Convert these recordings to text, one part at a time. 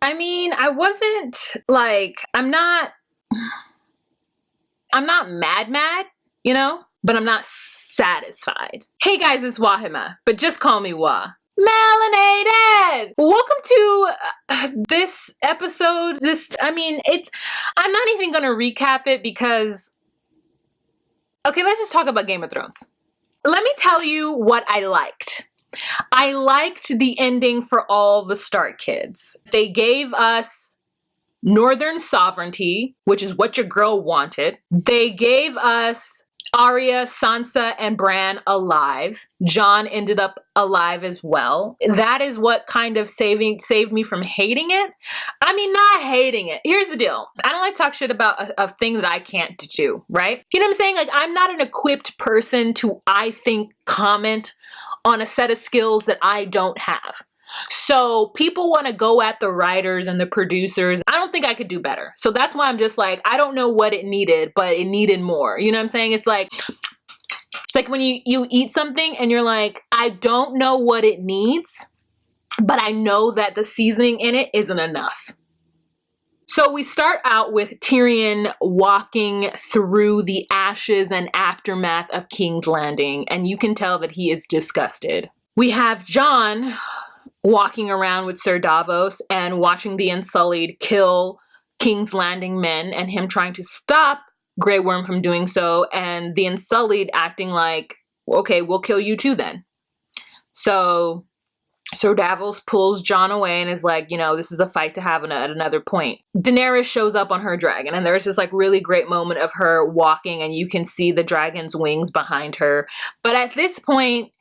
I mean, I wasn't like, I'm not mad, you know, but I'm not satisfied. Hey guys, it's Wahima, but just call me Wah. Melanated! Welcome to this episode. I'm not even gonna recap it because, okay, let's just talk about Game of Thrones. Let me tell you what I liked. I liked the ending for all the Stark kids. They gave us Northern sovereignty, which is what your girl wanted. They gave us Arya, Sansa, and Bran alive. Jon ended up alive as well. That is what kind of saved me from hating it. I mean, not hating it. Here's the deal. I don't like to talk shit about a thing that I can't do, right? You know what I'm saying? Like, I'm not an equipped person to, I think, comment on a set of skills that I don't have. So people want to go at the writers and the producers. I don't think I could do better. So that's why I'm just like, I don't know what it needed, but it needed more. You know what I'm saying? It's like when you eat something and you're like, I don't know what it needs, but I know that the seasoning in it isn't enough. So we start out with Tyrion walking through the ashes and aftermath of King's Landing, and you can tell that he is disgusted. We have Jon walking around with Sir Davos and watching the Unsullied kill King's Landing men and him trying to stop Grey Worm from doing so, and the Unsullied acting like, okay, we'll kill you too then. So Sir Davos pulls Jon away and is like, you know, this is a fight to have at another point. Daenerys shows up on her dragon, and there's this like really great moment of her walking and you can see the dragon's wings behind her. But at this point,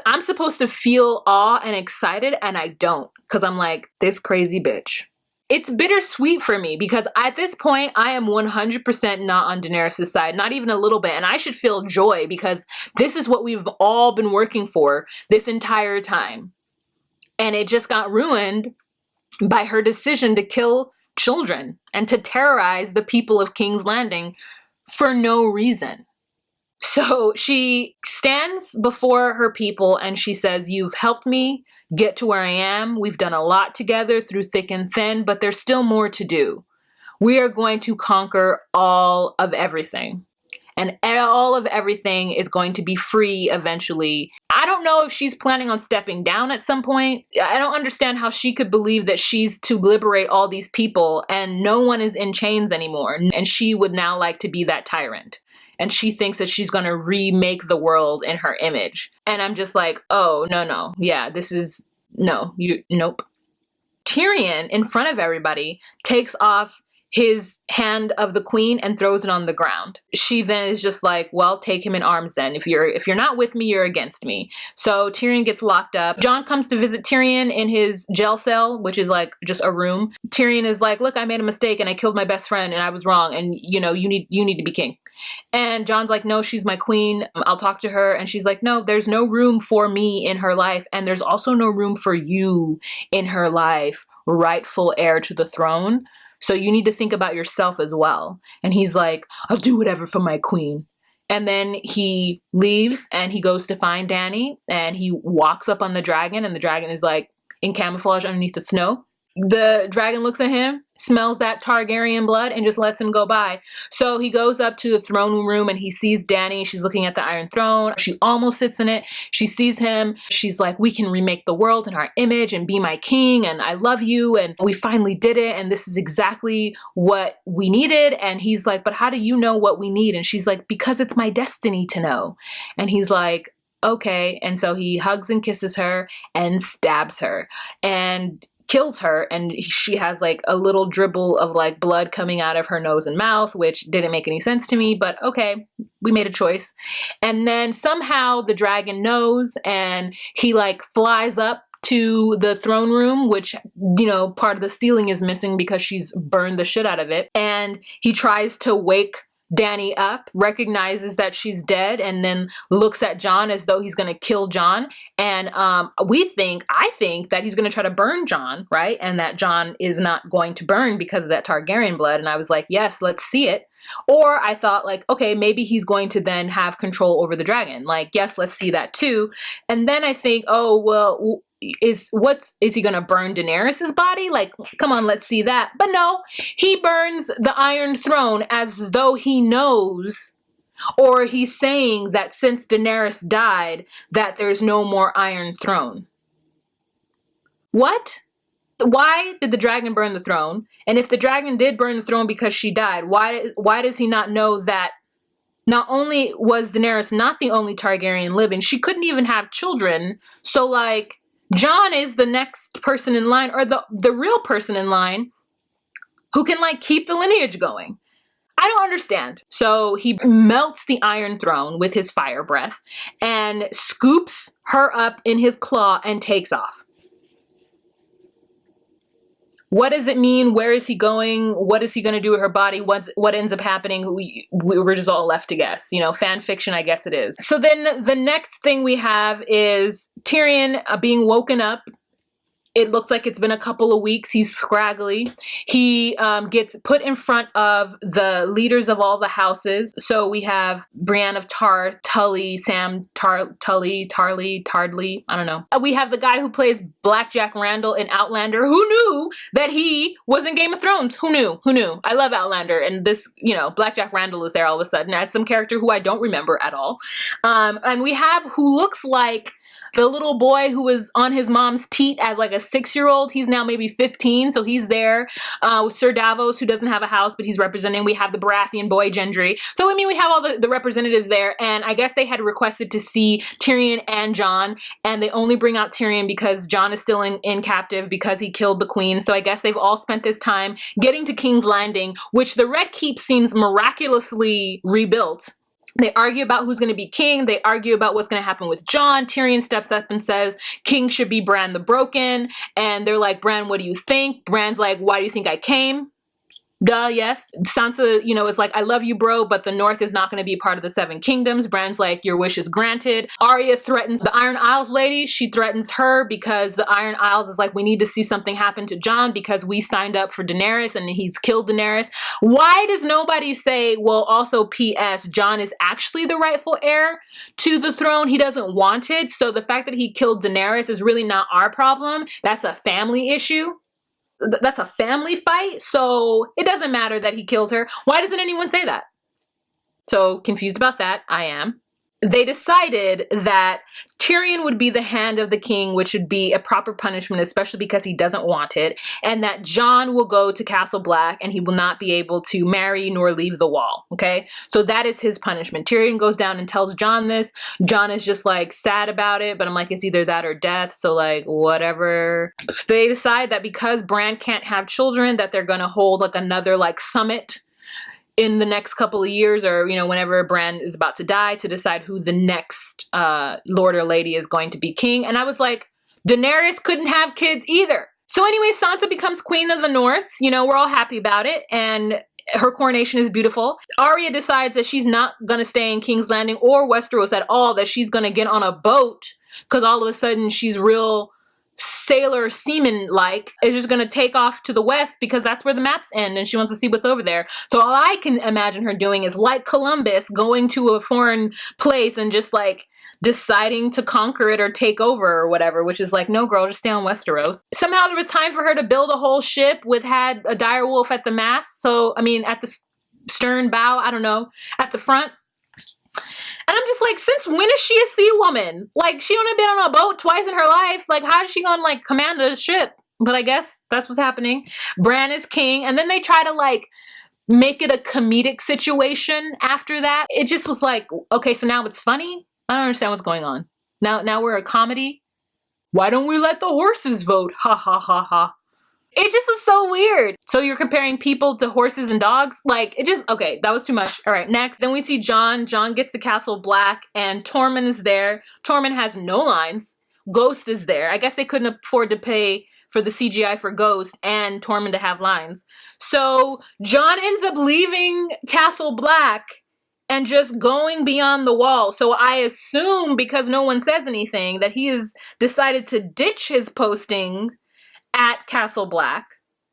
I'm supposed to feel awe and excited, and I don't, because I'm like, this crazy bitch. It's bittersweet for me because at this point, I am 100% not on Daenerys' side, not even a little bit. And I should feel joy because this is what we've all been working for this entire time. And it just got ruined by her decision to kill children and to terrorize the people of King's Landing for no reason. So she stands before her people and she says, you've helped me get to where I am. We've done a lot together through thick and thin, but there's still more to do. We are going to conquer all of everything. And all of everything is going to be free eventually. I don't know if she's planning on stepping down at some point. I don't understand how she could believe that she's to liberate all these people and no one is in chains anymore. And she would now like to be that tyrant. And she thinks that she's going to remake the world in her image. And I'm just like, oh, no. Yeah, nope. Tyrion, in front of everybody, takes off his hand of the queen and throws it on the ground. She then is just like, well, take him in arms then. If you're not with me, you're against me. So Tyrion gets locked up. Jon comes to visit Tyrion in his jail cell, which is like just a room. Tyrion is like, look, I made a mistake and I killed my best friend and I was wrong. And you know, you need to be king. And Jon's like, no, she's my queen. I'll talk to her. And she's like, no, there's no room for me in her life. And there's also no room for you in her life, rightful heir to the throne. So you need to think about yourself as well. And he's like, I'll do whatever for my queen. And then he leaves and he goes to find Dany and he walks up on the dragon and the dragon is like in camouflage underneath the snow. The dragon looks at him, smells that Targaryen blood, and just lets him go by. So he goes up to the throne room and he sees Dany. She's looking at the Iron Throne. She almost sits in it. She sees him. She's like, we can remake the world in our image and be my king. And I love you. And we finally did it. And this is exactly what we needed. And he's like, but how do you know what we need? And she's like, because it's my destiny to know. And he's like, okay. And so he hugs and kisses her and stabs her and kills her, and she has like a little dribble of like blood coming out of her nose and mouth, which didn't make any sense to me, but okay, we made a choice. And then somehow the dragon knows and he like flies up to the throne room, which, you know, part of the ceiling is missing because she's burned the shit out of it. And he tries to wake Dany up, recognizes that she's dead, and then looks at Jon as though he's going to kill Jon. And I think that he's going to try to burn Jon, right? And that Jon is not going to burn because of that Targaryen blood. And I was like, yes, let's see it. Or I thought like, okay, maybe he's going to then have control over the dragon. Like, yes, let's see that too. And then I think, oh, well, is he gonna burn Daenerys's body? Like, come on, let's see that. But no, he burns the Iron Throne as though he knows, or he's saying that since Daenerys died, that there's no more Iron Throne. What? Why did the dragon burn the throne? And if the dragon did burn the throne because she died, why does he not know that not only was Daenerys not the only Targaryen living, she couldn't even have children. So like, Jon is the next person in line, or the real person in line who can like keep the lineage going. I don't understand. So he melts the Iron Throne with his fire breath and scoops her up in his claw and takes off. What does it mean? Where is he going? What is he going to do with her body? What ends up happening? We're just all left to guess. You know, fan fiction, I guess it is. So then the next thing we have is Tyrion being woken up. It looks like it's been a couple of weeks. He's scraggly. He gets put in front of the leaders of all the houses. So we have Brienne of Tarth, Tully, Sam Tarly, Tardley. I don't know. We have the guy who plays Blackjack Randall in Outlander. Who knew that he was in Game of Thrones? Who knew? Who knew? I love Outlander. And this, you know, Blackjack Randall is there all of a sudden as some character who I don't remember at all. And we have who looks like the little boy who was on his mom's teat as like a 6-year-old. He's now maybe 15, so he's there. With Sir Davos, who doesn't have a house, but he's representing. We have the Baratheon boy, Gendry. So, I mean, we have all the representatives there, and I guess they had requested to see Tyrion and Jon, and they only bring out Tyrion because Jon is still in captive because he killed the queen. So I guess they've all spent this time getting to King's Landing, which the Red Keep seems miraculously rebuilt. They argue about who's going to be king. They argue about what's going to happen with Jon. Tyrion steps up and says, king should be Bran the Broken. And they're like, Bran, what do you think? Bran's like, why do you think I came? Duh, yes. Sansa, you know, is like, I love you, bro, but the North is not going to be part of the Seven Kingdoms. Bran's like, your wish is granted. Arya threatens the Iron Isles lady. She threatens her because the Iron Isles is like, we need to see something happen to Jon because we signed up for Daenerys and he's killed Daenerys. Why does nobody say, well, also P.S., Jon is actually the rightful heir to the throne. He doesn't want it. So the fact that he killed Daenerys is really not our problem. That's a family issue. That's a family fight, so it doesn't matter that he killed her. Why doesn't anyone say that? So confused about that, I am. They decided that Tyrion would be the hand of the king, which would be a proper punishment, especially because he doesn't want it, and that Jon will go to Castle Black and he will not be able to marry nor leave the wall, okay? So that is his punishment. Tyrion goes down and tells Jon this. Jon is just like sad about it, but I'm like, it's either that or death, so like whatever. So they decide that because Bran can't have children, that they're gonna hold like another like summit in the next couple of years, or, you know, whenever Bran is about to die, to decide who the next lord or lady is going to be king. And I was like, Daenerys couldn't have kids either. So anyway, Sansa becomes queen of the North. You know, we're all happy about it. And her coronation is beautiful. Arya decides that she's not going to stay in King's Landing or Westeros at all, that she's going to get on a boat because all of a sudden she's real sailor seaman like, is just gonna take off to the west because that's where the maps end and she wants to see what's over there. So all I can imagine her doing is like Columbus, going to a foreign place and just like deciding to conquer it or take over or whatever, which is like, no girl, just stay on Westeros. Somehow there was time for her to build a whole ship had a direwolf at the mast. So, I mean, at the stern bow, I don't know, at the front. And I'm just like, since when is she a sea woman? Like, she only been on a boat twice in her life. Like, how is she gonna, like, command a ship? But I guess that's what's happening. Bran is king. And then they try to, like, make it a comedic situation after that. It just was like, okay, so now it's funny? I don't understand what's going on. Now we're a comedy? Why don't we let the horses vote? Ha, ha, ha, ha. It just is so weird. So you're comparing people to horses and dogs? Like, it just, okay, that was too much. All right, next. Then we see Jon. Jon gets to Castle Black and Tormund is there. Tormund has no lines. Ghost is there. I guess they couldn't afford to pay for the CGI for Ghost and Tormund to have lines. So Jon ends up leaving Castle Black and just going beyond the wall. So I assume, because no one says anything, that he has decided to ditch his posting at Castle Black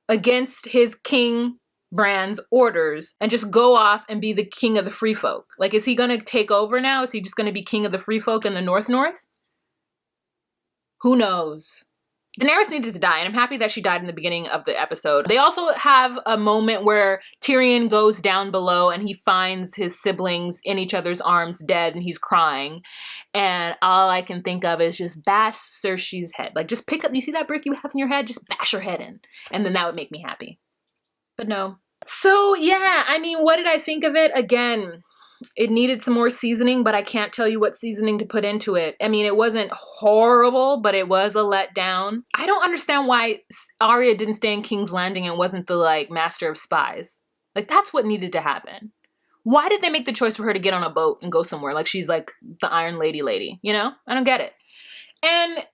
against his king Bran's orders and just go off and be the king of the free folk. Like, is he gonna take over now? Is he just gonna be king of the free folk in the North? Who knows? Daenerys needed to die, and I'm happy that she died in the beginning of the episode. They also have a moment where Tyrion goes down below and he finds his siblings in each other's arms dead, and he's crying. And all I can think of is just bash Cersei's head. Like, just pick up, you see that brick you have in your head? Just bash her head in. And then that would make me happy. But no. So, yeah, I mean, what did I think of it? Again, it needed some more seasoning, but I can't tell you what seasoning to put into it. I mean, it wasn't horrible, but it was a letdown. I don't understand why Arya didn't stay in King's Landing and wasn't the, like, master of spies. Like, that's what needed to happen. Why did they make the choice for her to get on a boat and go somewhere like she's, like, the Iron Lady, you know? I don't get it. And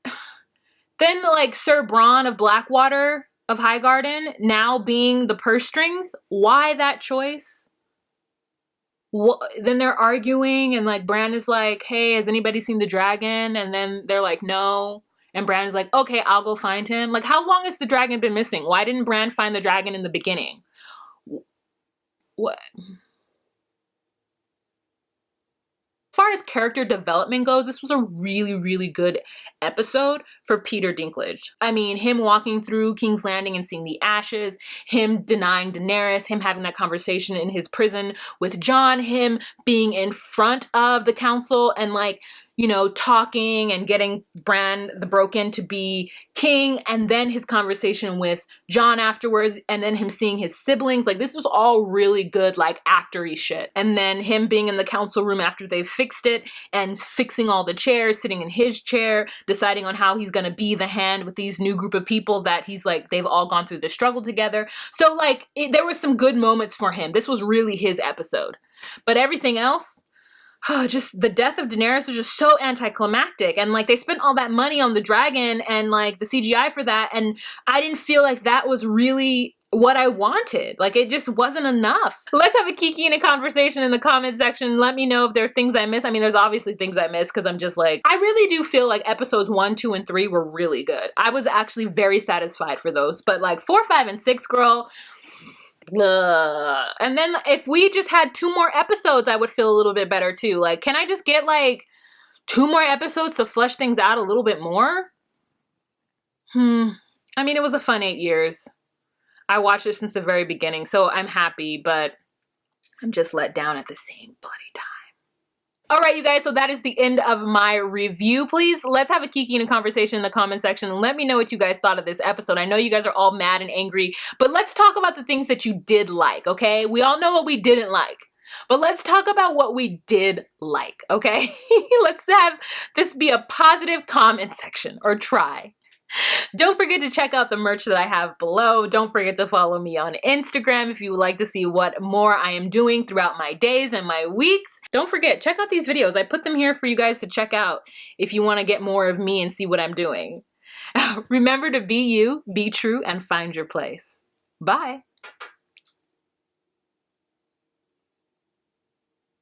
then, like, Sir Bronn of Blackwater of Highgarden now being the purse strings, why that choice? Then they're arguing, and like Bran is like, hey, has anybody seen the dragon? And then they're like, no. And Bran is like, okay, I'll go find him. Like, how long has the dragon been missing? Why didn't Bran find the dragon in the beginning? What? As far as character development goes, this was a really, really good episode for Peter Dinklage. I mean, him walking through King's Landing and seeing the ashes, him denying Daenerys, him having that conversation in his prison with Jon, him being in front of the council and like, you know, talking and getting Bran the Broken to be king, and then his conversation with Jon afterwards, and then him seeing his siblings. Like, this was all really good, like, actory shit. And then him being in the council room after they fixed it and fixing all the chairs, sitting in his chair, deciding on how he's gonna be the hand with these new group of people that he's like, they've all gone through this struggle together. So, like, there were some good moments for him. This was really his episode. But everything else, just the death of Daenerys was just so anticlimactic, and like they spent all that money on the dragon and like the CGI for that, and I didn't feel like that was really what I wanted. Like, it just wasn't enough. Let's have a kiki and a conversation in the comment section. Let me know if there are things I missed. I mean, there's obviously things I missed because I'm just like, I really do feel like episodes 1, 2, and 3 were really good. I was actually very satisfied for those, but like 4, 5, and 6, girl, ugh. And then if we just had 2 more episodes, I would feel a little bit better too. Like, can I just get like 2 more episodes to flesh things out a little bit more? I mean, it was a fun 8 years. I watched it since the very beginning, so I'm happy, but I'm just let down at the same bloody time. All right, you guys, so that is the end of my review. Please, let's have a kiki and a conversation in the comment section and let me know what you guys thought of this episode. I know you guys are all mad and angry, but let's talk about the things that you did like, okay? We all know what we didn't like, but let's talk about what we did like, okay? Let's have this be a positive comment section, or try. Don't forget to check out the merch that I have below. Don't forget to follow me on Instagram if you would like to see what more I am doing throughout my days and my weeks. Don't forget, check out these videos. I put them here for you guys to check out if you want to get more of me and see what I'm doing. Remember to be you, be true, and find your place. Bye.